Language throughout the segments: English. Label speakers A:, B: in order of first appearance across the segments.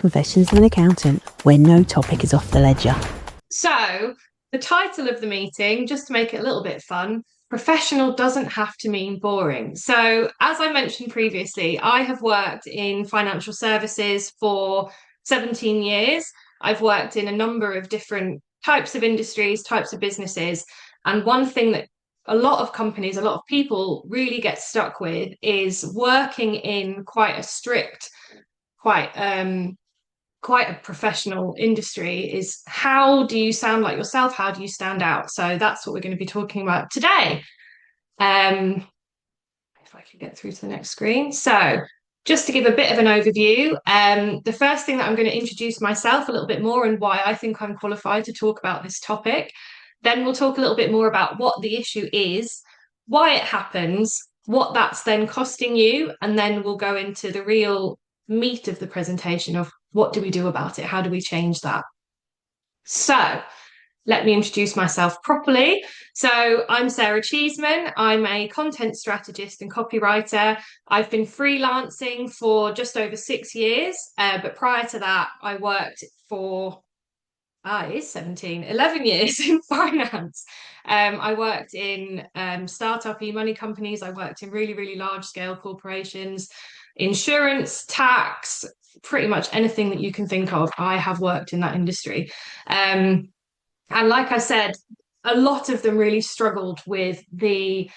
A: Confessions of an Accountant, where no topic is off the ledger.
B: So, the title of the meeting, just to make it a little bit fun, professional doesn't have to mean boring. So, as I mentioned previously, I have worked in financial services for 17 years. I've worked in a number of different types of industries, types of businesses. And one thing that a lot of companies, a lot of people really get stuck with is working in quite a strict, quite quite a professional industry. Is how do you sound like yourself? How do you stand out? So that's what we're going to be talking about today. If I can get through to the next screen. So just to give a bit of an overview, the first thing that I'm going to introduce myself a little bit more and why I think I'm qualified to talk about this topic. Then we'll talk a little bit more about what the issue is, why it happens, what that's then costing you, and then we'll go into the real meat of the presentation of what do we do about it? How do we change that? So let me introduce myself properly. So I'm Sarah Cheesman. I'm a content strategist and copywriter. I've been freelancing for just over 6 years, but prior to that, I worked for it is 11 years in finance. I worked in startup e-money companies. I worked in really, really large scale corporations, insurance, tax, pretty much anything that you can think of. I have worked in that industry. And like I said, a lot of them really struggled with the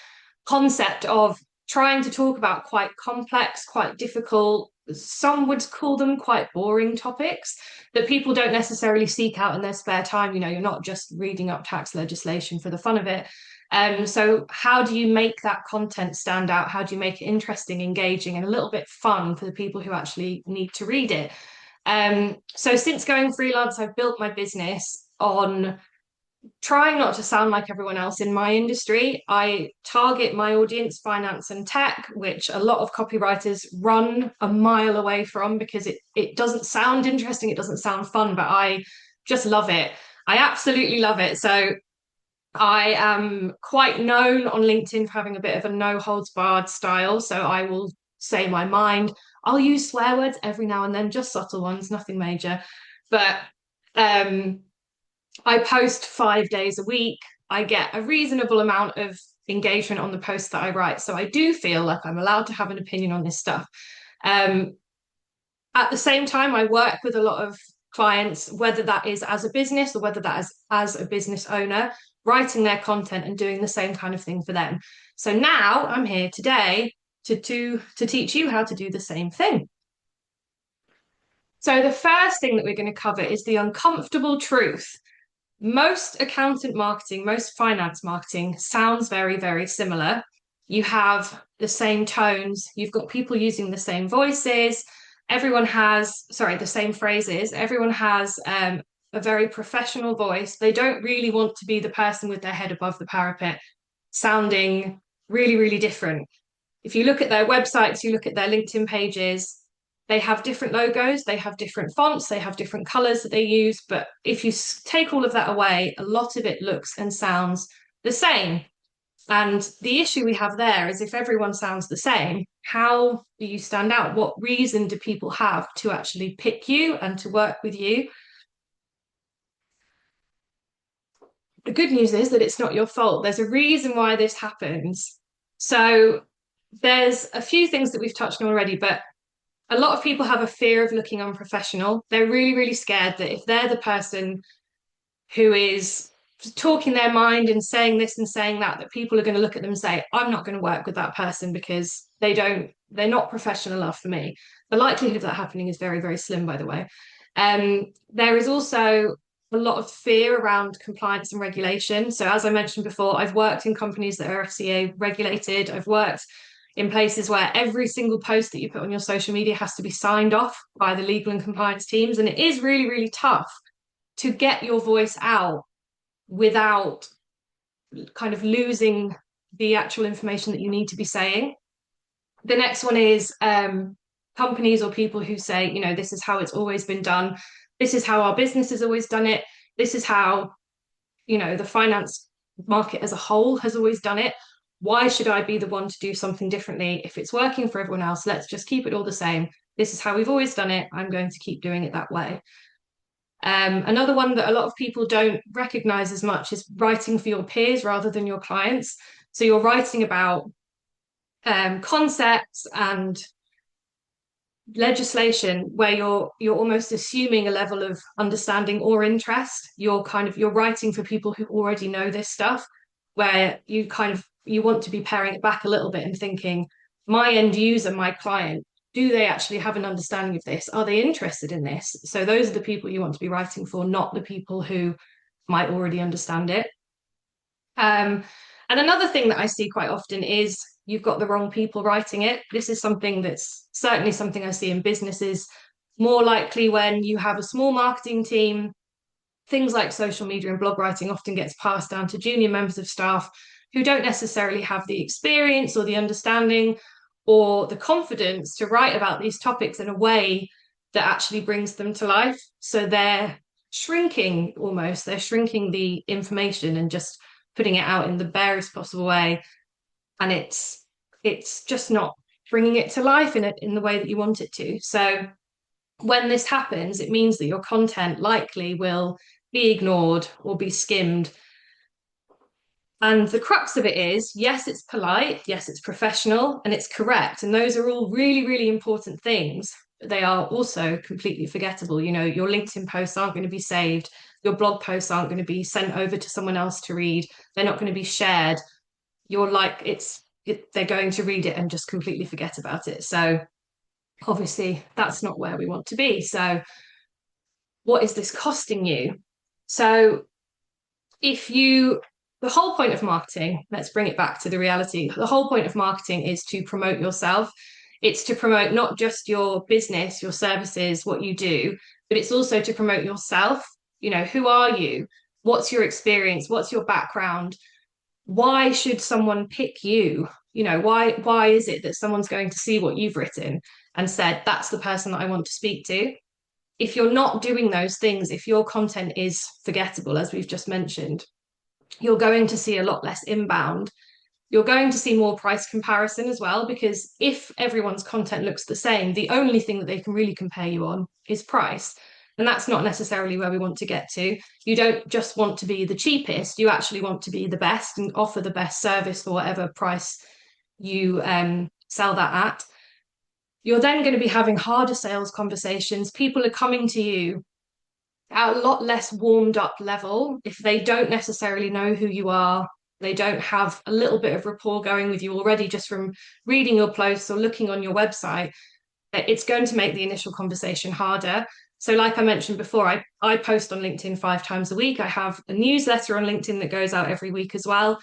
B: concept of trying to talk about quite complex, quite difficult, some would call them quite boring topics that people don't necessarily seek out in their spare time. You know, you're not just reading up tax legislation for the fun of it. So how do you make that content stand out? How do you make it interesting, engaging, and a little bit fun for the people who actually need to read it? So since going freelance, I've built my business on trying not to sound like everyone else in my industry. I target my audience finance and tech, which a lot of copywriters run a mile away from because it doesn't sound interesting, it doesn't sound fun, but I just love it. I absolutely love it. So I am quite known on LinkedIn for having a bit of a no holds barred style. So I will say my mind. I'll use swear words every now and then, just subtle ones, nothing major. But I post 5 days a week. I get a reasonable amount of engagement on the posts that I write. So I do feel like I'm allowed to have an opinion on this stuff. At the same time, I work with a lot of clients, whether that is as a business or whether that is as a business owner, writing their content and doing the same kind of thing for them. So now I'm here today to teach you how to do the same thing. So the first thing that we're going to cover is the uncomfortable truth. Most accountant marketing, most finance marketing sounds very, very similar. You have the same tones, you've got people using the same voices, the same phrases. Everyone has a very professional voice. They don't really want to be the person with their head above the parapet, sounding really, really different. If you look at their websites, you look at their LinkedIn pages, they have different logos, they have different fonts, they have different colors that they use. But if you take all of that away, a lot of it looks and sounds the same. And the issue we have there is if everyone sounds the same, how do you stand out? What reason do people have to actually pick you and to work with you? The good news is that it's not your fault. There's a reason why this happens. So there's a few things that we've touched on already, but a lot of people have a fear of looking unprofessional. They're really, really scared that if they're the person who is talking their mind and saying this and saying that, that people are going to look at them and say, I'm not going to work with that person because they're not professional enough for me. The likelihood of that happening is very, very slim, by the way. There is also a lot of fear around compliance and regulation. So as I mentioned before, I've worked in companies that are FCA regulated. I've worked in places where every single post that you put on your social media has to be signed off by the legal and compliance teams. And it is really, really tough to get your voice out without kind of losing the actual information that you need to be saying. The next one is companies or people who say, you know, this is how it's always been done. This is how our business has always done it. This is how, you know, the finance market as a whole has always done it. Why should I be the one to do something differently? If it's working for everyone else, let's just keep it all the same. This is how we've always done it. I'm going to keep doing it that way. Another one that a lot of people don't recognize as much is writing for your peers rather than your clients. So you're writing about concepts and legislation where you're almost assuming a level of understanding or interest. You're writing for people who already know this stuff, where you want to be paring it back a little bit and thinking, my end user, my client, do they actually have an understanding of this? Are they interested in this? So those are the people you want to be writing for, not the people who might already understand it. And another thing that I see quite often is you've got the wrong people writing it. This is something that's certainly something I see in businesses, more likely when you have a small marketing team. Things like social media and blog writing often gets passed down to junior members of staff who don't necessarily have the experience or the understanding or the confidence to write about these topics in a way that actually brings them to life. So they're shrinking almost, they're shrinking the information and just putting it out in the barest possible way. And it's just not bringing it to life in the way that you want it to. So when this happens, it means that your content likely will be ignored or be skimmed. And the crux of it is, yes, it's polite, yes, it's professional, and it's correct. And those are all really, really important things. But they are also completely forgettable. You know, your LinkedIn posts aren't going to be saved. Your blog posts aren't going to be sent over to someone else to read. They're not going to be shared. They're going to read it and just completely forget about it. So obviously that's not where we want to be. So what is this costing you? So the whole point of marketing, let's bring it back to the reality. The whole point of marketing is to promote yourself. It's to promote not just your business, your services, what you do, but it's also to promote yourself. You know, who are you? What's your experience? What's your background? Why should someone pick you? You know, why is it that someone's going to see what you've written and said, that's the person that I want to speak to? If you're not doing those things, if your content is forgettable, as we've just mentioned, you're going to see a lot less inbound. You're going to see more price comparison as well, because if everyone's content looks the same, the only thing that they can really compare you on is price. And that's not necessarily where we want to get to. You don't just want to be the cheapest, you actually want to be the best and offer the best service for whatever price you sell that at. You're then going to be having harder sales conversations. People are coming to you at a lot less warmed up level. If they don't necessarily know who you are, they don't have a little bit of rapport going with you already just from reading your posts or looking on your website, it's going to make the initial conversation harder. So like I mentioned before, I post on LinkedIn 5 times a week. I have a newsletter on LinkedIn that goes out every week as well.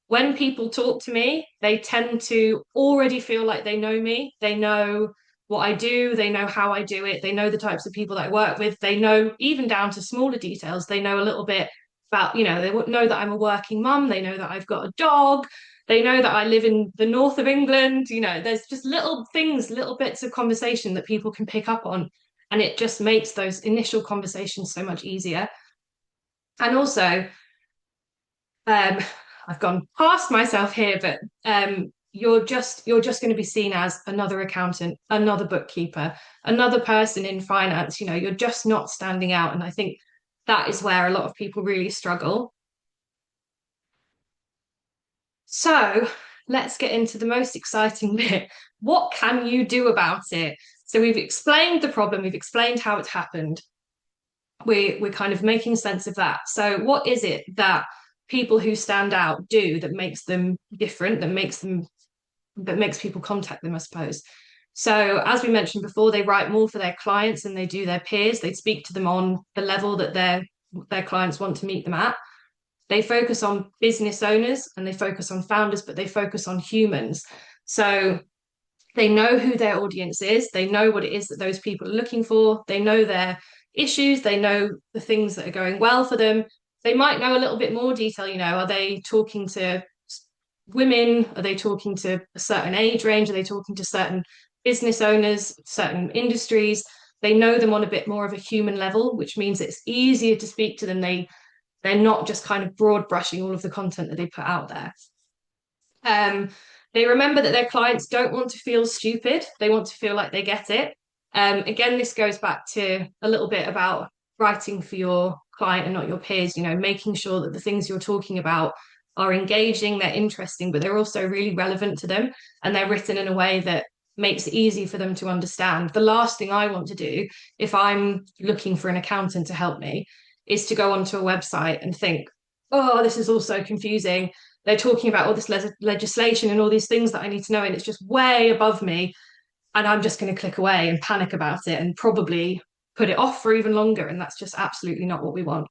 B: When people talk to me, they tend to already feel like they know me. They know what I do, they know how I do it, they know the types of people that I work with, they know even down to smaller details, they know a little bit about, you know, they know that I'm a working mum, they know that I've got a dog, they know that I live in the north of England, you know, there's just little things, little bits of conversation that people can pick up on, and it just makes those initial conversations so much easier. And also, I've gone past myself here, but you're just going to be seen as another accountant, another bookkeeper, another person in finance. You know, you're just not standing out. And I think that is where a lot of people really struggle. So let's get into the most exciting bit. What can you do about it? So we've explained the problem, we've explained how it's happened. We're kind of making sense of that. So what is it that people who stand out do that makes them different, that makes people contact them, I suppose? So as we mentioned before, they write more for their clients than they do their peers. They speak to them on the level that their clients want to meet them at. They focus on business owners and they focus on founders, but they focus on humans. So they know who their audience is. They know what it is that those people are looking for. They know their issues. They know the things that are going well for them. They might know a little bit more detail. You know, are they talking to women? Are they talking to a certain age range? Are they talking to certain business owners, certain industries? They know them on a bit more of a human level, which means it's easier to speak to them. They're not just kind of broad brushing all of the content that they put out there. They remember that their clients don't want to feel stupid. They want to feel like they get it. Again, this goes back to a little bit about writing for your client and not your peers, making sure that the things you're talking about are engaging, they're interesting, but they're also really relevant to them, and they're written in a way that makes it easy for them to understand. The last thing I want to do if I'm looking for an accountant to help me is to go onto a website and think, oh, this is all so confusing. They're talking about all this legislation and all these things that I need to know, and it's just way above me. And I'm just going to click away and panic about it and probably put it off for even longer. And that's just absolutely not what we want.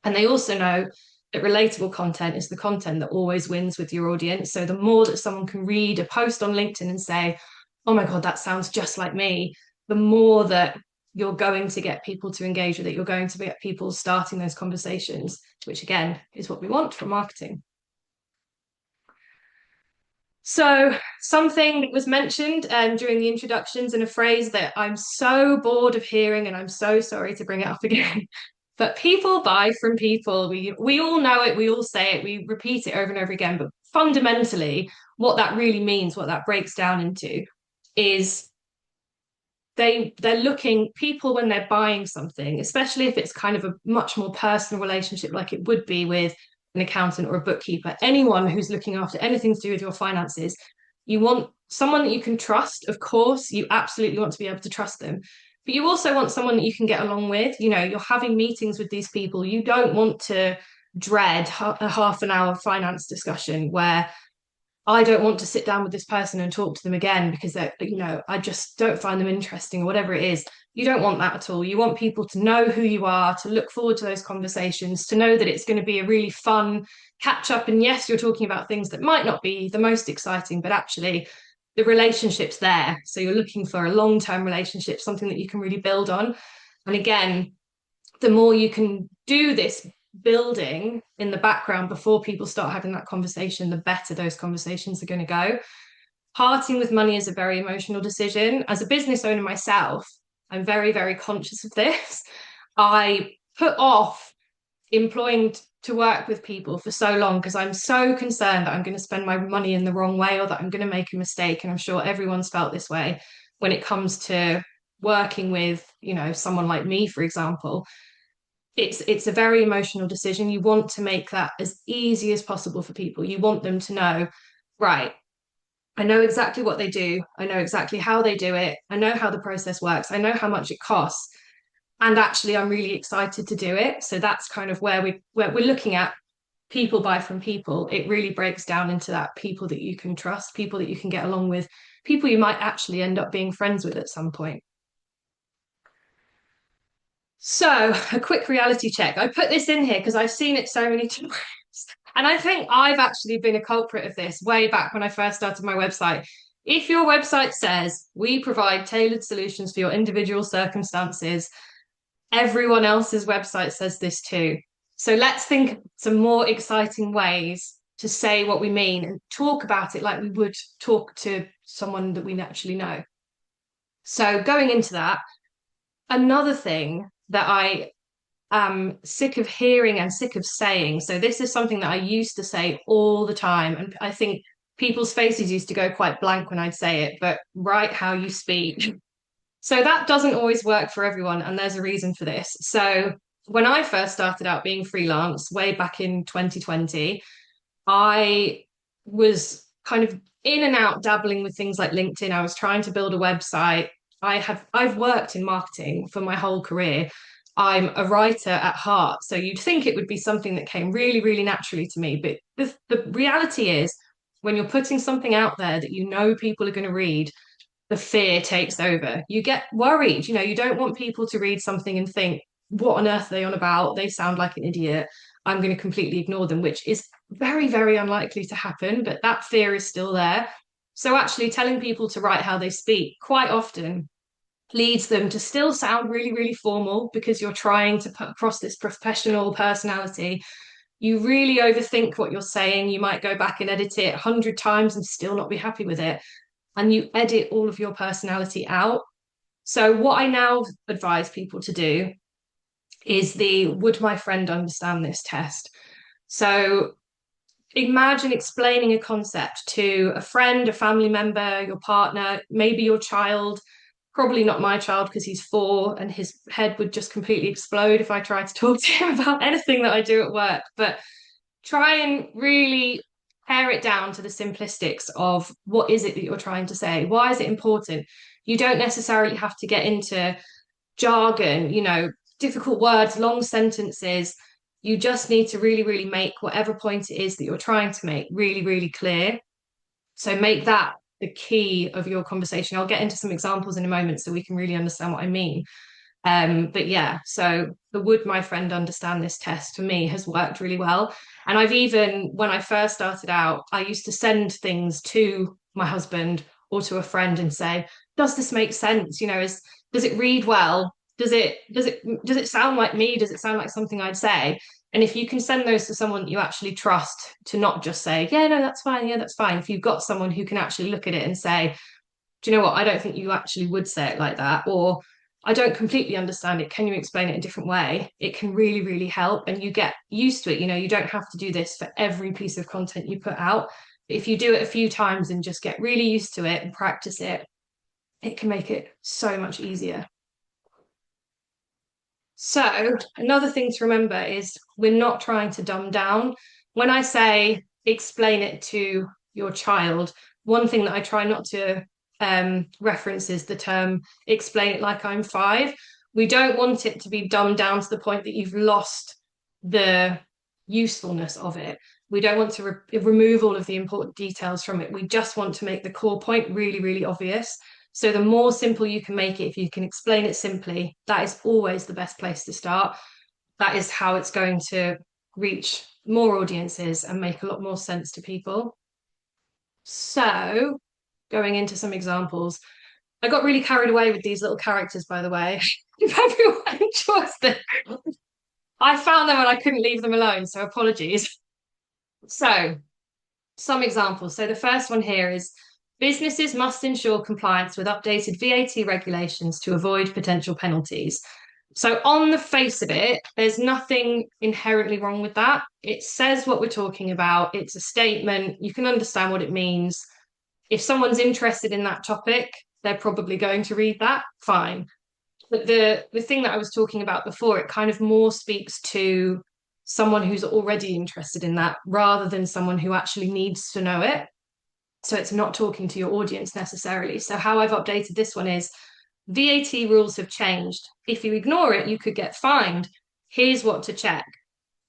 B: And they also know that relatable content is the content that always wins with your audience. So the more that someone can read a post on LinkedIn and say, oh my God, that sounds just like me, the more that you're going to get people to engage with it. You're going to get people starting those conversations, which again is what we want from marketing. So something that was mentioned during the introductions, and a phrase that I'm so bored of hearing, and I'm so sorry to bring it up again, but people buy from people. We all know it, we all say it, we repeat it over and over again, but fundamentally what that really means, what that breaks down into, is they're looking, people when they're buying something, especially if it's kind of a much more personal relationship like it would be with an accountant or a bookkeeper, anyone who's looking after anything to do with your finances, you want someone that you can trust. Of course, you absolutely want to be able to trust them, but you also want someone that you can get along with. You're having meetings with these people. You don't want to dread a half an hour finance discussion where I don't want to sit down with this person and talk to them again because I just don't find them interesting or whatever it is. You don't want that at all. You want people to know who you are, to look forward to those conversations, to know that it's going to be a really fun catch up. And yes, you're talking about things that might not be the most exciting, but actually the relationship's there. So you're looking for a long-term relationship, something that you can really build on. And again, the more you can do this building in the background before people start having that conversation, the better those conversations are going to go. Parting with money is a very emotional decision. As a business owner myself, I'm very, very conscious of this. I put off employing to work with people for so long because I'm so concerned that I'm going to spend my money in the wrong way or that I'm going to make a mistake. And I'm sure everyone's felt this way when it comes to working with, someone like me, for example. It's a very emotional decision. You want to make that as easy as possible for people. You want them to know, right, I know exactly what they do. I know exactly how they do it. I know how the process works. I know how much it costs. And actually, I'm really excited to do it. So that's kind of where we're looking at people buy from people. It really breaks down into that people that you can trust, people that you can get along with, people you might actually end up being friends with at some point. So, a quick reality check. I put this in here because I've seen it so many times. And I think I've actually been a culprit of this way back when I first started my website. If your website says we provide tailored solutions for your individual circumstances, everyone else's website says this too. So let's think some more exciting ways to say what we mean and talk about it like we would talk to someone that we naturally know. So going into that, another thing that I am sick of hearing and sick of saying. So this is something that I used to say all the time. And I think people's faces used to go quite blank when I'd say it, but write how you speak. So that doesn't always work for everyone. And there's a reason for this. So when I first started out being freelance way back in 2020, I was kind of in and out dabbling with things like LinkedIn. I was trying to build a website. I've worked in marketing for my whole career. I'm a writer at heart. So you'd think it would be something that came really, really naturally to me. But the reality is, when you're putting something out there that you know people are going to read, the fear takes over. You get worried. You don't want people to read something and think, what on earth are they on about? They sound like an idiot. I'm going to completely ignore them, which is very, very unlikely to happen. But that fear is still there. So actually telling people to write how they speak quite often leads them to still sound really, really formal because you're trying to put across this professional personality. You really overthink what you're saying. You might go back and edit it 100 times and still not be happy with it. And you edit all of your personality out. So what I now advise people to do is the would my friend understand this test. So imagine explaining a concept to a friend, a family member, your partner, maybe your child, Probably not my child because he's 4 and his head would just completely explode if I tried to talk to him about anything that I do at work. But try and really pare it down to the simplistics of what is it that you're trying to say? Why is it important? You don't necessarily have to get into jargon, difficult words, long sentences. You just need to really, really make whatever point it is that you're trying to make really, really clear. So make that the key of your conversation. I'll get into some examples in a moment so we can really understand what I mean. But yeah, so the would my friend understand this test for me has worked really well. And I've even, when I first started out, I used to send things to my husband or to a friend and say, does this make sense? Does it read well? Does it sound like me? Does it sound like something I'd say? And if you can send those to someone that you actually trust, to not just say, yeah, no, that's fine. Yeah, that's fine. If you've got someone who can actually look at it and say, do you know what? I don't think you actually would say it like that. Or I don't completely understand it. Can you explain it a different way? It can really, really help. And you get used to it. You don't have to do this for every piece of content you put out. If you do it a few times and just get really used to it and practice it, it can make it so much easier. So another thing to remember is we're not trying to dumb down. When I say explain it to your child, one thing that I try not to reference is the term explain it like I'm 5. We don't want it to be dumbed down to the point that you've lost the usefulness of it. We don't want to remove all of the important details from it. We just want to make the core point really, really obvious. So the more simple you can make it, if you can explain it simply, that is always the best place to start. That is how it's going to reach more audiences and make a lot more sense to people. So going into some examples, I got really carried away with these little characters, by the way. If everyone enjoys them, I found them and I couldn't leave them alone, so apologies. So some examples. So the first one here is businesses must ensure compliance with updated VAT regulations to avoid potential penalties. So on the face of it, there's nothing inherently wrong with that. It says what we're talking about. It's a statement. You can understand what it means. If someone's interested in that topic, they're probably going to read that. Fine. But the thing that I was talking about before, it kind of more speaks to someone who's already interested in that rather than someone who actually needs to know it. So it's not talking to your audience necessarily. So how I've updated this one is VAT rules have changed. If you ignore it, you could get fined. Here's what to check.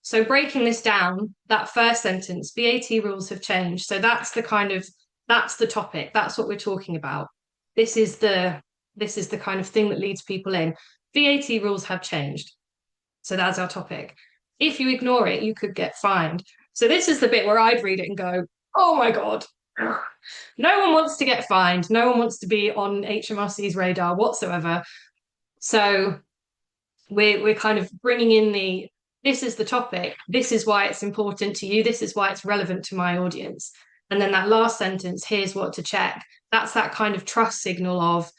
B: So breaking this down, that first sentence, VAT rules have changed. So that's the topic. That's what we're talking about. This is the kind of thing that leads people in. VAT rules have changed. So that's our topic. If you ignore it, you could get fined. So this is the bit where I'd read it and go, oh my God. No one wants to get fined. No one wants to be on HMRC's radar whatsoever. So we're kind of bringing in this is the topic. This is why it's important to you. This is why it's relevant to my audience. And then that last sentence, here's what to check. That's that kind of trust signal of,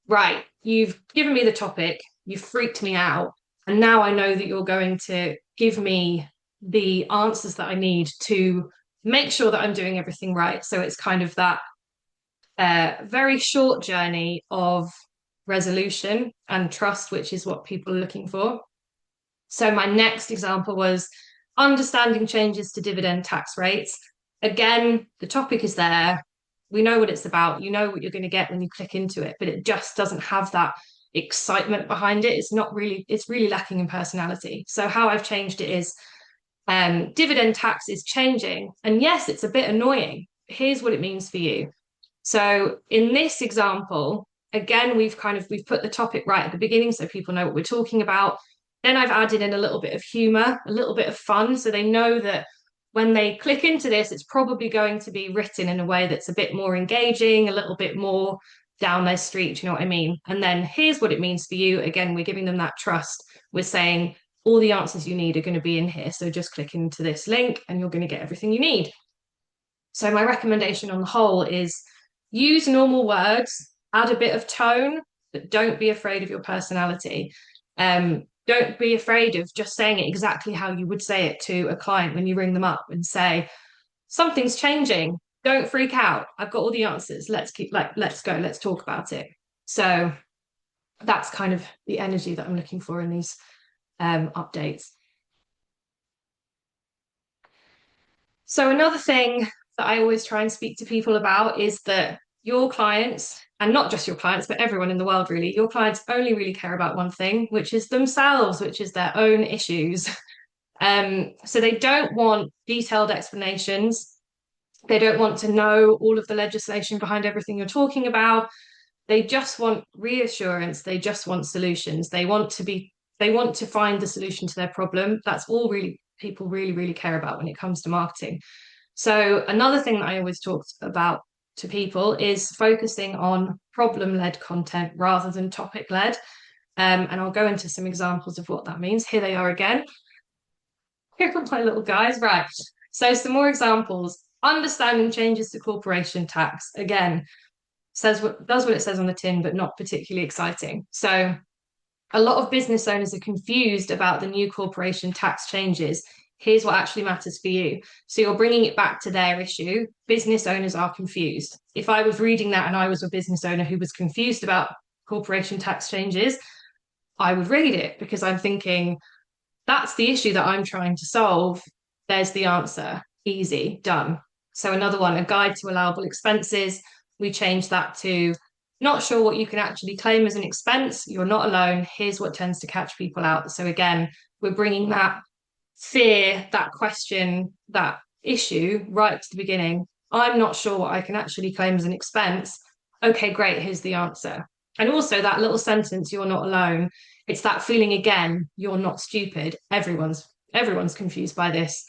B: right, you've given me the topic, you've freaked me out, and now I know that you're going to give me the answers that I need to make sure that I'm doing everything right. So it's kind of that very short journey of resolution and trust, which is what people are looking for. So my next example was understanding changes to dividend tax rates. Again, the topic is there. We know what it's about. You know what you're going to get when you click into it, but it just doesn't have that excitement behind it. It's really lacking in personality. So how I've changed it is dividend tax is changing. And yes, it's a bit annoying. Here's what it means for you. So in this example, again, we've put the topic right at the beginning so people know what we're talking about. Then I've added in a little bit of humor, a little bit of fun, so they know that when they click into this, it's probably going to be written in a way that's a bit more engaging, a little bit more down their street, you know what I mean? And then here's what it means for you. Again, we're giving them that trust. We're saying all the answers you need are going to be in here. So just click into this link and you're going to get everything you need. So my recommendation on the whole is use normal words, add a bit of tone, but don't be afraid of your personality. Don't be afraid of just saying it exactly how you would say it to a client when you ring them up and say, something's changing. Don't freak out. I've got all the answers. Let's go. Let's talk about it. So that's kind of the energy that I'm looking for in these updates. So another thing that I always try and speak to people about is that your clients, and not just your clients, but everyone in the world really, your clients only really care about one thing, which is themselves, which is their own issues. So they don't want detailed explanations. They don't want to know all of the legislation behind everything you're talking about. They just want reassurance. They just want solutions. They want to find the solution to their problem. That's all really people really care about when it comes to marketing. So another thing that I always talk about to people is focusing on problem-led content rather than topic-led. And I'll go into some examples of what that means. Here they are again. Here are my little guys. Right. So some more examples. Understanding changes to corporation tax. Again, does what it says on the tin, but not particularly exciting. So a lot of business owners are confused about the new corporation tax changes. Here's what actually matters for you. So you're bringing it back to their issue. Business owners are confused. If I was reading that and I was a business owner who was confused about corporation tax changes, I would read it because I'm thinking, that's the issue that I'm trying to solve. There's the answer. Easy, done. So another one, a guide to allowable expenses. We changed that to not sure what you can actually claim as an expense. You're not alone. Here's what tends to catch people out. So again, we're bringing that fear, that question, that issue right to the beginning. I'm not sure what I can actually claim as an expense. Okay, great. Here's the answer. And also that little sentence, you're not alone. It's that feeling again, you're not stupid. Everyone's confused by this.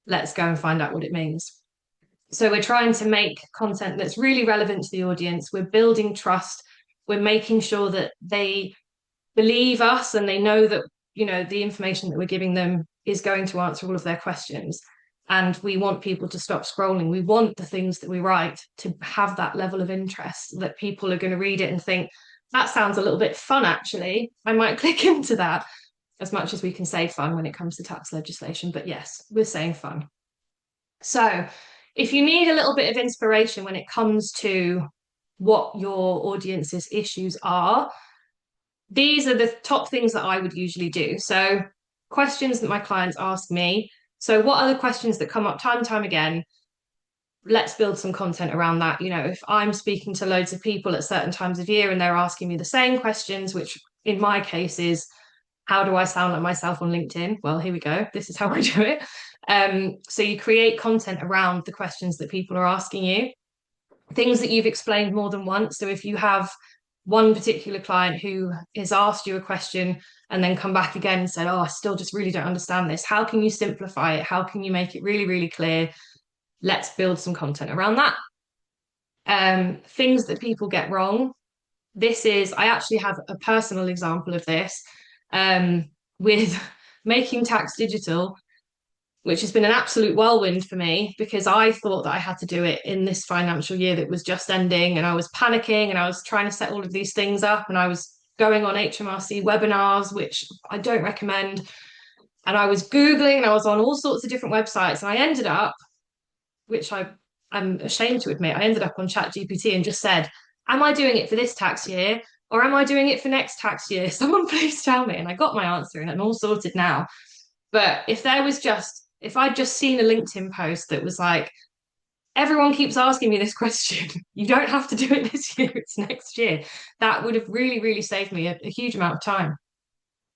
B: Let's go and find out what it means. So we're trying to make content that's really relevant to the audience. We're building trust. We're making sure that they believe us and they know that, the information that we're giving them is going to answer all of their questions. And we want people to stop scrolling. We want the things that we write to have that level of interest that people are going to read it and think, that sounds a little bit fun, actually. I might click into that, as much as we can say fun when it comes to tax legislation. But yes, we're saying fun. So if you need a little bit of inspiration when it comes to what your audience's issues are, these are the top things that I would usually do. So questions that my clients ask me. So what are the questions that come up time and time again? Let's build some content around that. If I'm speaking to loads of people at certain times of year and they're asking me the same questions, which in my case is, how do I sound like myself on LinkedIn? Well, here we go. This is how I do it. So you create content around the questions that people are asking you, things that you've explained more than once. So if you have one particular client who has asked you a question and then come back again and said, oh, I still just really don't understand this. How can you simplify it? How can you make it really clear? Let's build some content around that. Things that people get wrong. I actually have a personal example of this with making tax digital, which has been an absolute whirlwind for me because I thought that I had to do it in this financial year that was just ending, and I was panicking and I was trying to set all of these things up, and I was going on HMRC webinars, which I don't recommend, and I was Googling and I was on all sorts of different websites, and I ended up, which I'm ashamed to admit, I ended up on ChatGPT and just said, am I doing it for this tax year or am I doing it for next tax year? Someone please tell me. And I got my answer and I'm all sorted now. But if I'd just seen a LinkedIn post that was like, everyone keeps asking me this question, you don't have to do it this year, it's next year, that would have really saved me a huge amount of time.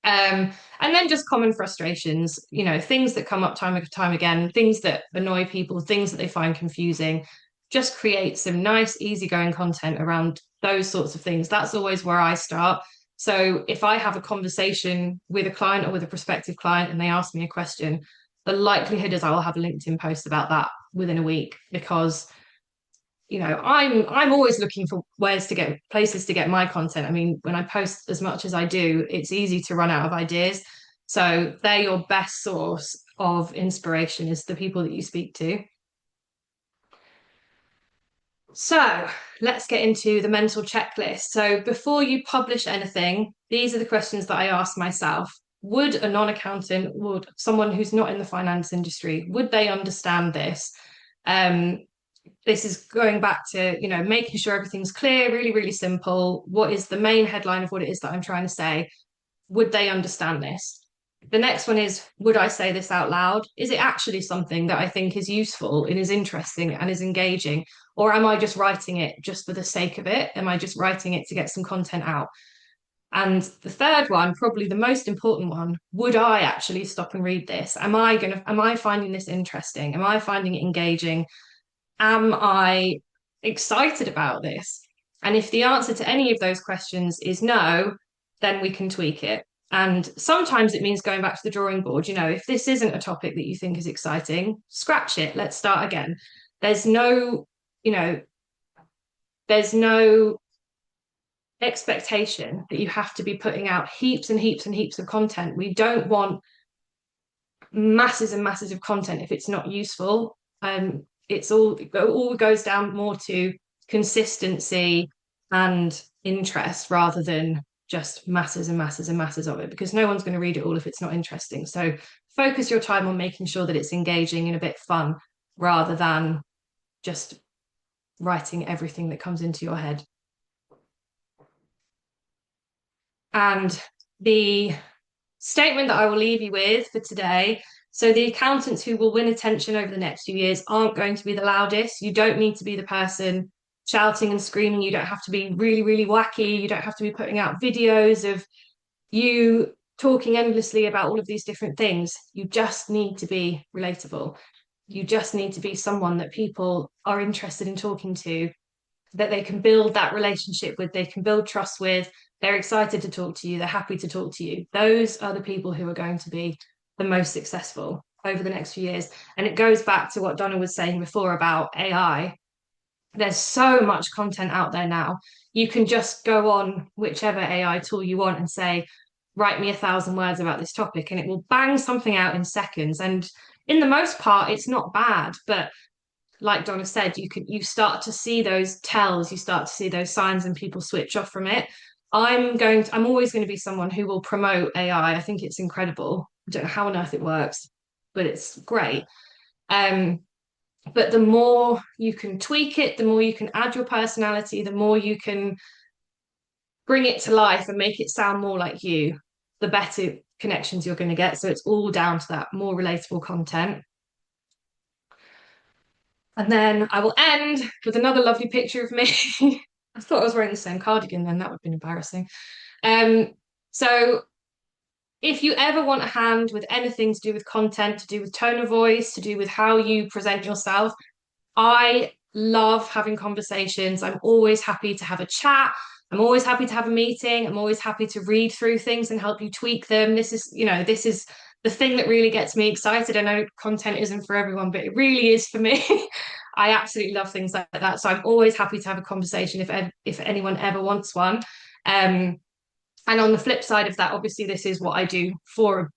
B: And then just common frustrations, things that come up time and time again, things that annoy people, things that they find confusing. Just create some nice, easygoing content around those sorts of things. That's always where I start. So if I have a conversation with a client or with a prospective client and they ask me a question, the likelihood is I will have a LinkedIn post about that within a week because I'm always looking for places to get my content. I mean, when I post as much as I do, it's easy to run out of ideas. So they're your best source of inspiration, is the people that you speak to. So let's get into the mental checklist. So before you publish anything, these are the questions that I ask myself. Would a non-accountant, would someone who's not in the finance industry, would they understand this? this is going back to, making sure everything's clear, really, really simple. What is the main headline of what it is that I'm trying to say? Would they understand this? The next one is, would I say this out loud? Is it actually something that I think is useful and is interesting and is engaging? Or am I just writing it just for the sake of it? Am I just writing it to get some content out? And the third one, probably the most important one, would I actually stop and read this? Am I finding this interesting? Am I finding it engaging? Am I excited about this? And if the answer to any of those questions is no, then we can tweak it. And sometimes it means going back to the drawing board. If this isn't a topic that you think is exciting, scratch it. Let's start again. There's no, you know, there's no expectation that you have to be putting out heaps and heaps and heaps of content. We don't want masses and masses of content if it's not useful. It all goes down more to consistency and interest rather than just masses and masses and masses of it, because no one's going to read it all if it's not interesting. So focus your time on making sure that it's engaging and a bit fun rather than just writing everything that comes into your head. And the statement that I will leave you with for today. So the accountants who will win attention over the next few years aren't going to be the loudest. You don't need to be the person shouting and screaming. You don't have to be really, really wacky. You don't have to be putting out videos of you talking endlessly about all of these different things. You just need to be relatable. You just need to be someone that people are interested in talking to, that they can build that relationship with, they can build trust with, they're excited to talk to you, they're happy to talk to you. Those are the people who are going to be the most successful over the next few years. And it goes back to what Donna was saying before about AI. There's so much content out there now. You can just go on whichever AI tool you want and say, write me 1,000 words about this topic, and it will bang something out in seconds. And in the most part, it's not bad, but like Donna said, you start to see those tells, you start to see those signs, and people switch off from it. I'm always going to be someone who will promote AI. I think it's incredible. I don't know how on earth it works, but it's great. But the more you can tweak it, the more you can add your personality, the more you can bring it to life and make it sound more like you, the better connections you're going to get. So it's all down to that more relatable content. And then I will end with another lovely picture of me. I thought I was wearing the same cardigan then, that would have been embarrassing. So if you ever want a hand with anything to do with content, to do with tone of voice, to do with how you present yourself, I love having conversations. I'm always happy to have a chat. I'm always happy to have a meeting. I'm always happy to read through things and help you tweak them. This is the thing that really gets me excited. I know content isn't for everyone, but it really is for me. I absolutely love things like that. So I'm always happy to have a conversation if anyone ever wants one. And on the flip side of that, obviously, this is what I do for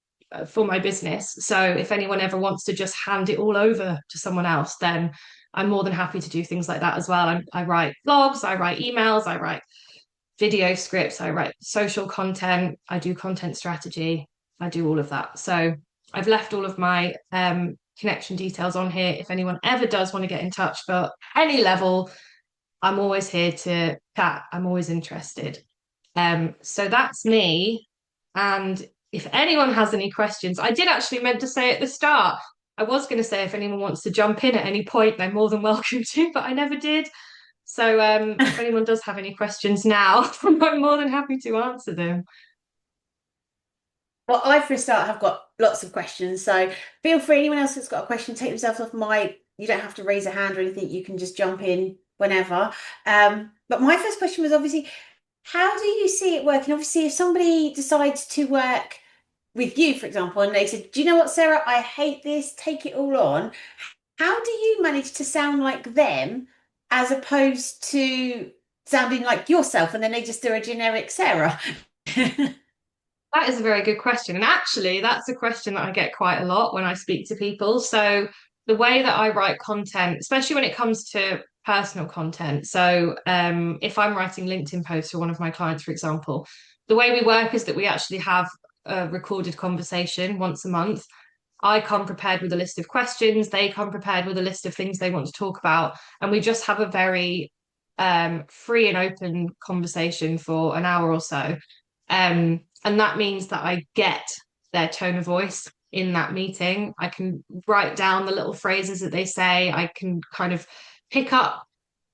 B: my business. So if anyone ever wants to just hand it all over to someone else, then I'm more than happy to do things like that as well. I write blogs, I write emails, I write video scripts, I write social content, I do content strategy, I do all of that. So I've left all of my connection details on here. If anyone ever does want to get in touch for any level, I'm always here to chat. I'm always interested. So that's me. And if anyone has any questions, I did actually meant to say at the start, I was going to say if anyone wants to jump in at any point, they're more than welcome to, but I never did. So if anyone does have any questions now, I'm more than happy to answer them.
C: Well, I, for a start, have got lots of questions. So feel free, anyone else that's got a question, take themselves off mic. You don't have to raise a hand or anything. You can just jump in whenever. But my first question was obviously, how do you see it working? Obviously, if somebody decides to work with you, for example, and they said, do you know what, Sarah, I hate this, take it all on. How do you manage to sound like them as opposed to sounding like yourself and then they just do a generic Sarah?
B: That is a very good question. And actually, that's a question that I get quite a lot when I speak to people. So the way that I write content, especially when it comes to personal content. So if I'm writing LinkedIn posts for one of my clients, for example, the way we work is that we actually have a recorded conversation once a month. I come prepared with a list of questions, they come prepared with a list of things they want to talk about, and we just have a very free and open conversation for an hour or so. And that means that I get their tone of voice in that meeting. I can write down the little phrases that they say. I can kind of pick up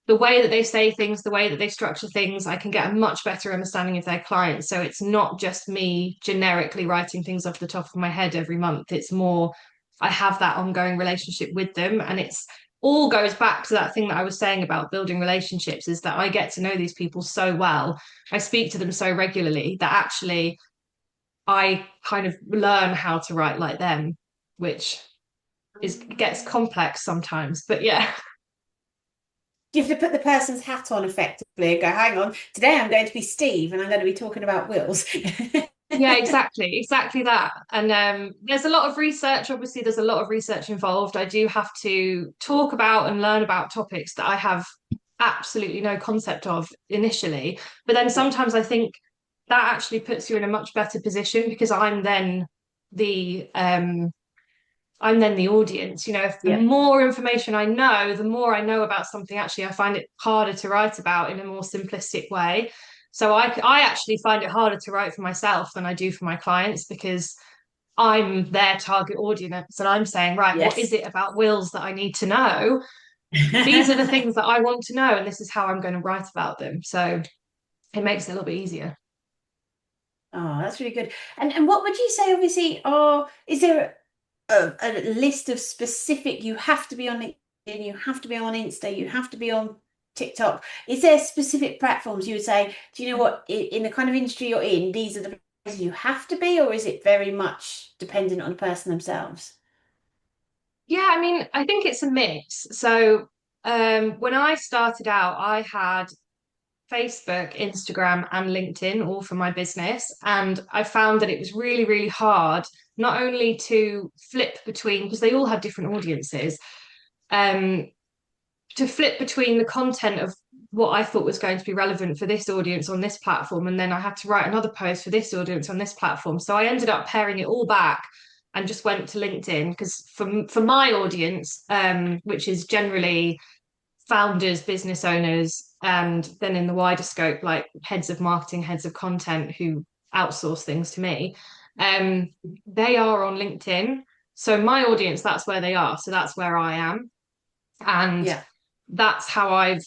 B: the way that they say things, the way that they structure things. I can get a much better understanding of their clients. So it's not just me generically writing things off the top of my head every month. It's more, I have that ongoing relationship with them. And it's all goes back to that thing that I was saying about building relationships, is that I get to know these people so well. I speak to them so regularly that actually I kind of learn how to write like them, which gets complex sometimes. But yeah.
C: You have to put the person's hat on effectively and go, hang on, today I'm going to be Steve and I'm going to be talking about wills.
B: Yeah, exactly that. And there's a lot of research. Obviously, there's a lot of research involved. I do have to talk about and learn about topics that I have absolutely no concept of initially. But then sometimes I think that actually puts you in a much better position, because I'm then the audience. You know, if the
C: Yeah.
B: more information I know, the more I know about something, actually, I find it harder to write about in a more simplistic way. So I actually find it harder to write for myself than I do for my clients, because I'm their target audience and I'm saying, right, what is
C: Yes.
B: it about wills that I need to know? These are the things that I want to know, and this is how I'm going to write about them. So it makes it a little bit easier.
C: Oh, that's really good. And what would you say, obviously, is there a list of specific, you have to be on LinkedIn, you have to be on Insta, you have to be on TikTok? Is there specific platforms you would say, do you know what, in the kind of industry you're in, these are the places you have to be, or is it very much dependent on the person themselves?
B: Yeah, I mean, I think it's a mix. So when I started out, I had Facebook, Instagram, and LinkedIn all for my business. And I found that it was really, really hard not only to flip between, because they all had different audiences, um, to flip between the content of what I thought was going to be relevant for this audience on this platform. And then I had to write another post for this audience on this platform. So I ended up paring it all back and just went to LinkedIn, because for my audience, which is generally founders, business owners, and then in the wider scope, like heads of marketing, heads of content who outsource things to me, they are on LinkedIn. So my audience, that's where they are. So that's where I am. And
C: Yeah.
B: that's how I've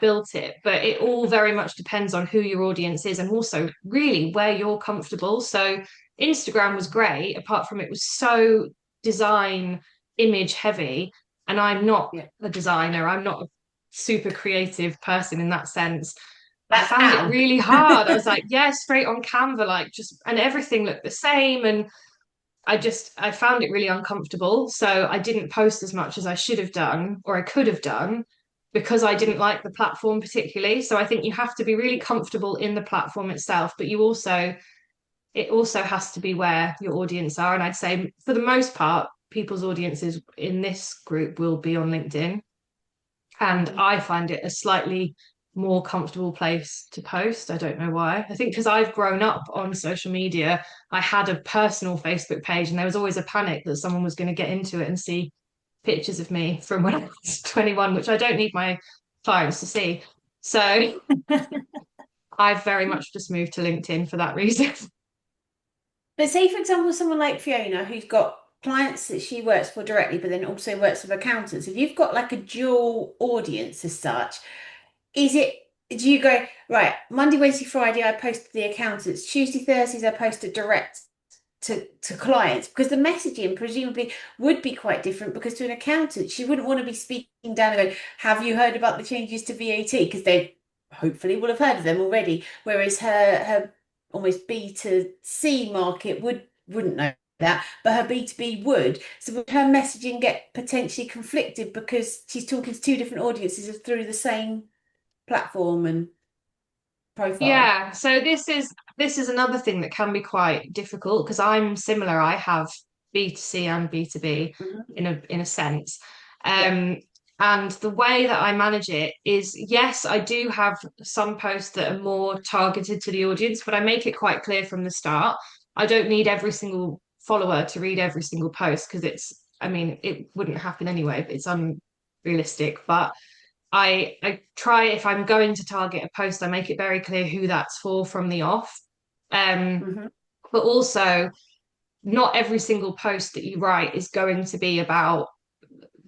B: built it. But it all very much depends on who your audience is, and also really where you're comfortable. So Instagram was great, apart from it was so design image heavy, and I'm not
C: Yeah.
B: a designer. I'm not a super creative person in that sense. I
C: That's
B: found it
C: how.
B: really hard. I was like, yeah, straight on Canva, like just, and everything looked the same. And I found it really uncomfortable. So I didn't post as much as I should have done, or I could have done, because I didn't like the platform particularly. So I think you have to be really comfortable in the platform itself, but it also has to be where your audience are. And I'd say for the most part, people's audiences in this group will be on LinkedIn. And I find it a slightly more comfortable place to post. I don't know why. I think because I've grown up on social media, I had a personal Facebook page, and there was always a panic that someone was going to get into it and see pictures of me from when I was 21, which I don't need my clients to see. So I've very much just moved to LinkedIn for that reason.
C: But say, for example, someone like Fiona, who's got clients that she works for directly, but then also works with accountants. If you've got like a dual audience as such, is it, do you go, right, Monday, Wednesday, Friday, I post to the accountants, Tuesday, Thursdays, I post to direct to clients? Because the messaging presumably would be quite different, because to an accountant, she wouldn't want to be speaking down and going, have you heard about the changes to VAT? Because they hopefully will have heard of them already. Whereas her almost B to C market wouldn't know that, but her B2B would. So would her messaging get potentially conflicted because she's talking to two different audiences through the same platform and profile?
B: Yeah, so this is another thing that can be quite difficult, because I'm similar. I have B2C and B2B
C: Mhm.
B: in a sense.
C: Yeah.
B: And the way that I manage it is, yes, I do have some posts that are more targeted to the audience, but I make it quite clear from the start. I don't need every single follower to read every single post, because it wouldn't happen anyway, but it's unrealistic. But I try, if I'm going to target a post, I make it very clear who that's for from the off.
C: Mhm.
B: But also, not every single post that you write is going to be about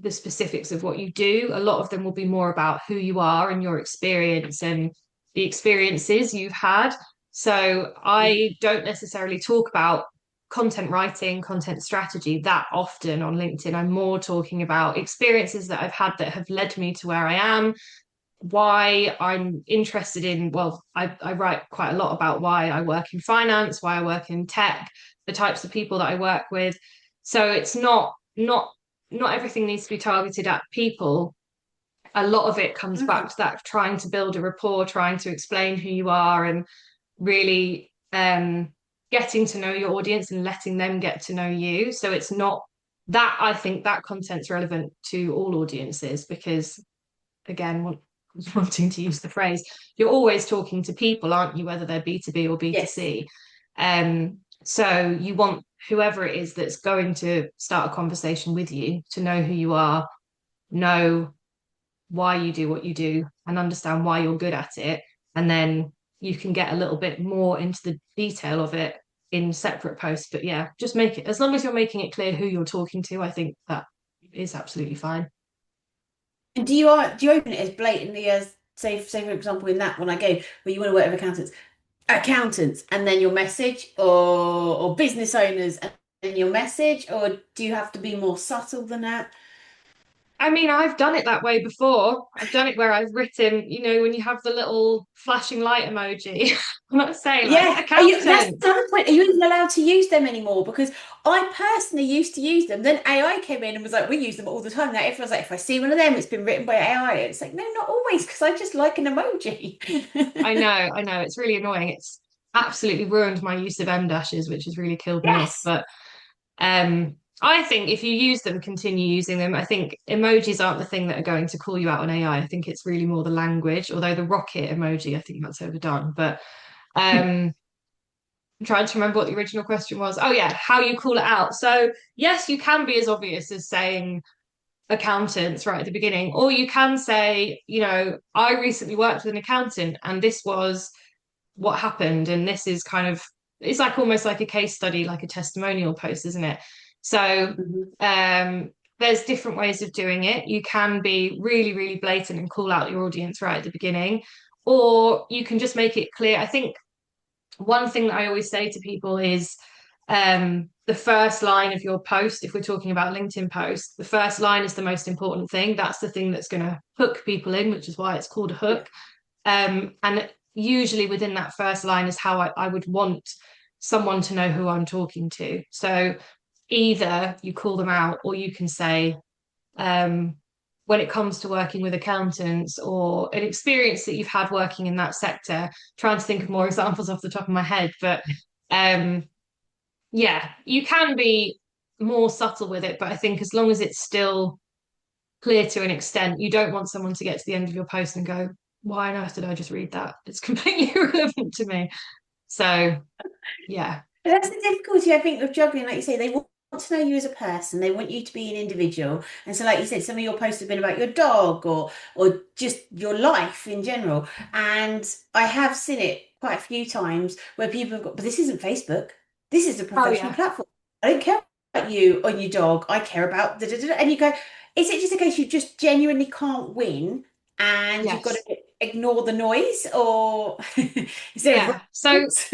B: the specifics of what you do. A lot of them will be more about who you are and your experience and the experiences you've had. So I don't necessarily talk about content writing, content strategy that often on LinkedIn. I'm more talking about experiences that I've had that have led me to where I am, why I'm interested in, well, I write quite a lot about why I work in finance, why I work in tech, the types of people that I work with. So it's not everything needs to be targeted at people. A lot of it comes back
C: Okay.
B: to that, trying to build a rapport, trying to explain who you are, and really getting to know your audience and letting them get to know you. So it's not that, I think that content's relevant to all audiences, because again, wanting to use the phrase, you're always talking to people, aren't you, whether they're B2B or
C: Yes.
B: B2C. So you want whoever it is that's going to start a conversation with you to know who you are, know why you do what you do, and understand why you're good at it. And then you can get a little bit more into the detail of it in separate posts. But yeah, just make it, as long as you're making it clear who you're talking to, I think that is absolutely fine.
C: And do you open it as blatantly as, say for example in that one I gave, where you want to work with accountants, and then your message, or business owners and then your message, or do you have to be more subtle than that?
B: I mean, I've done it that way before. I've done it where I've written, when you have the little flashing light emoji, I'm not saying like
C: Yeah, that's
B: accountant.
C: another point. Are you even allowed to use them anymore? Because I personally used to use them. Then AI came in and was like, we use them all the time. Now everyone's like, if I see one of them, it's been written by AI. It's like, no, not always, because I just like an emoji.
B: I know, it's really annoying. It's absolutely ruined my use of M dashes, which has really killed me off.
C: Yes.
B: But I think if you use them, continue using them. I think emojis aren't the thing that are going to call you out on AI. I think it's really more the language, although the rocket emoji, I think that's overdone. But um I'm trying to remember what the original question was. Oh yeah, how you call it out. So yes, you can be as obvious as saying accountants right at the beginning, or you can say, I recently worked with an accountant and this was what happened, and this is kind of, it's like almost like a case study, like a testimonial post, isn't it? So
C: Mhm.
B: there's different ways of doing it. You can be really, really blatant and call out your audience right at the beginning, or you can just make it clear. I think one thing that I always say to people is the first line of your post, if we're talking about LinkedIn posts, the first line is the most important thing. That's the thing that's going to hook people in, which is why it's called a
C: Yeah.
B: hook. And usually within that first line is how I would want someone to know who I'm talking to. So either you call them out, or you can say, um, when it comes to working with accountants, or an experience that you've had working in that sector. Trying to think of more examples off the top of my head, but um, yeah, you can be more subtle with it, but I think as long as it's still clear to an extent, you don't want someone to get to the end of your post and go, why on earth did I just read that? It's completely irrelevant to me. So yeah.
C: But that's the difficulty, I think, of juggling. Like you say, they want to know you as a person. They want you to be an individual. And so, like you said, some of your posts have been about your dog, or just your life in general. And I have seen it quite a few times where people have got, but this isn't Facebook. This is a
B: Oh
C: professional
B: yeah.
C: platform. I don't care about you or your dog. I care about da, da, da, da. And you go, is it just a case you just genuinely can't win and you've got
B: Yes.
C: to ignore the noise, or is there a
B: Yeah. So
C: rules?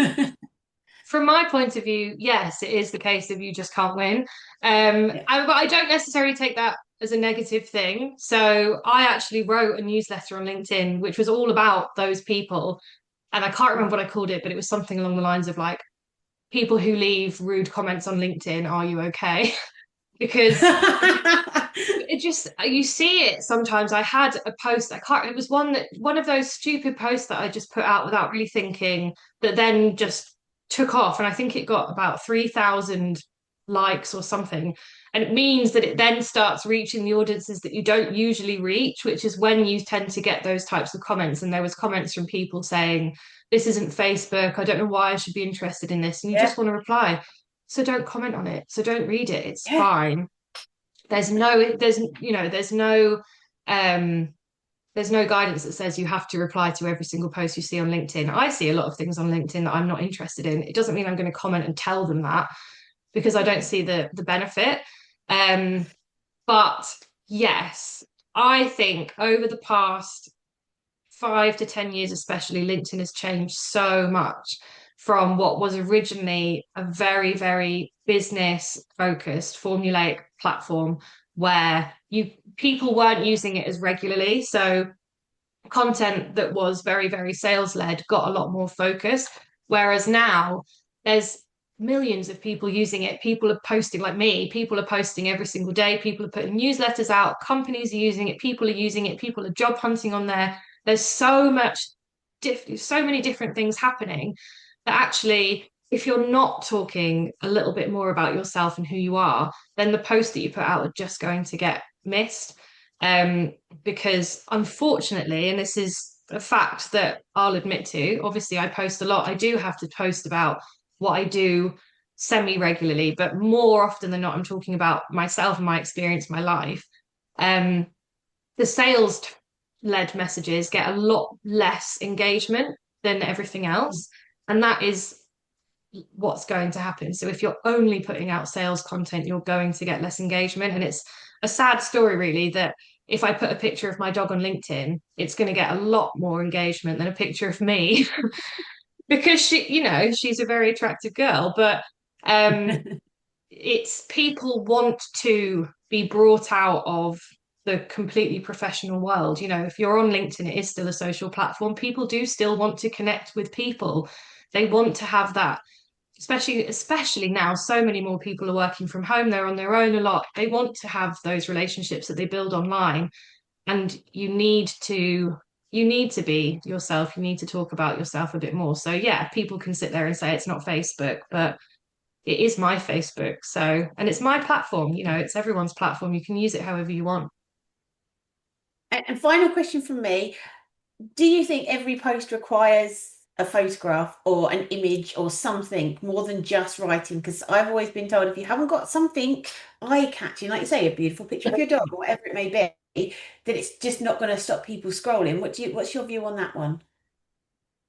B: from my point of view, yes, it is the case of you just can't win.
C: Yeah.
B: But I don't necessarily take that as a negative thing. So I actually wrote a newsletter on LinkedIn, which was all about those people. And I can't remember what I called it, but it was something along the lines of like, people who leave rude comments on LinkedIn, are you okay? Because it just, you see it sometimes. I had a post, I can't, it was one of those stupid posts that I just put out without really thinking, that then just took off, and I think it got about 3,000 likes or something. And it means that it then starts reaching the audiences that you don't usually reach, which is when you tend to get those types of comments. And there was comments from people saying, this isn't Facebook, I don't know why I should be interested in this, and you just
C: Yeah.
B: want to reply, So don't comment on it. So don't read it. It's fine. There's no guidance that says you have to reply to every single post you see on LinkedIn. I see a lot of things on LinkedIn that I'm not interested in. It doesn't mean I'm going to comment and tell them that, because I don't see the benefit. But yes, I think over the past 5 to 10 years, especially, LinkedIn has changed so much from what was originally a very, very business focused formulaic platform where people weren't using it as regularly. So content that was very, very sales led got a lot more focus. Whereas now there's millions of people using it. People are posting, like me, people are posting every single day. People are putting newsletters out. Companies are using it. People are using it. People are job hunting on there. There's so many different things happening that actually, if you're not talking a little bit more about yourself and who you are, then the posts that you put out are just going to get missed. Because unfortunately, and this is a fact that I'll admit to, obviously I post a lot. I do have to post about what I do semi-regularly, but more often than not, I'm talking about myself and my experience, my life. The sales-led messages get a lot less engagement than everything else, and that is what's going to happen. So if you're only putting out sales content, you're going to get less engagement. And it's a sad story, really, that if I put a picture of my dog on LinkedIn, it's going to get a lot more engagement than a picture of me because she's a very attractive girl. But it's people want to be brought out of the completely professional world. If you're on LinkedIn, it is still a social platform. People do still want to connect with people. They want to have that. Especially now, so many more people are working from home. They're on their own a lot. They want to have those relationships that they build online, and you need to be yourself. You need to talk about yourself a bit more. So yeah, people can sit there and say it's not Facebook, but it is my Facebook. So, and it's my platform. It's everyone's platform. You can use it however you want.
C: And final question from me: do you think every post requires a photograph or an image or something more than just writing? Because I've always been told if you haven't got something eye-catching, like you say, a beautiful picture of your dog or whatever it may be, that it's just not going to stop people scrolling. What's your view on that one?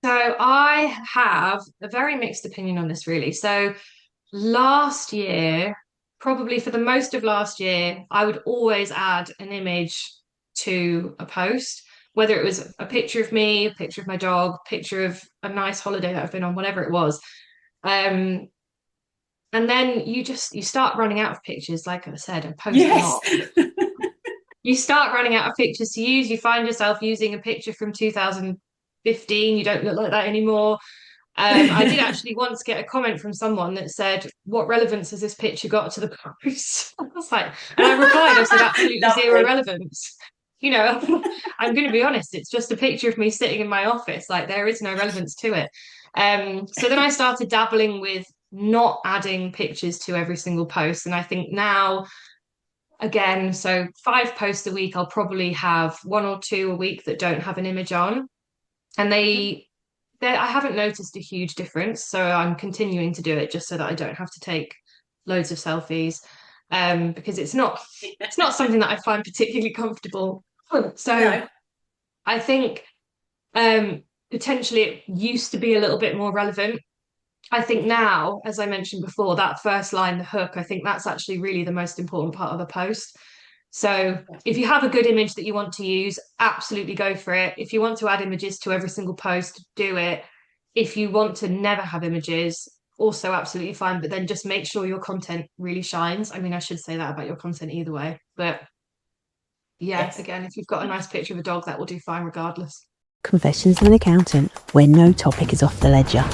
B: So I have a very mixed opinion on this, really. So last year, probably for the most of last year, I would always add an image to a post, whether it was a picture of me, a picture of my dog, a picture of a nice holiday that I've been on, whatever it was. And then you start running out of pictures. Like I said, I post a lot. You start running out of pictures to use. You find yourself using a picture from 2015. You don't look like that anymore. I did actually once get a comment from someone that said, "What relevance has this picture got to the post?" I was like, and I replied, I said, "Absolutely zero relevance." I'm going to be honest, it's just a picture of me sitting in my office. Like, there is no relevance to it. So then I started dabbling with not adding pictures to every single post. And I think now, again, so 5 posts a week, I'll probably have 1 or 2 a week that don't have an image on. And I haven't noticed a huge difference. So I'm continuing to do it just so that I don't have to take loads of selfies. Because it's not something that I find particularly comfortable. So no. I think potentially it used to be a little bit more relevant. I think now, as I mentioned before, that first line, the hook, I think that's actually really the most important part of a post. So if you have a good image that you want to use, absolutely go for it. If you want to add images to every single post, do it. If you want to never have images, also absolutely fine, but then just make sure your content really shines. I mean, I should say that about your content either way, but yes, again, if you've got a nice picture of a dog, that will do fine regardless.
A: Confessions of an Accountant, where no topic is off the ledger.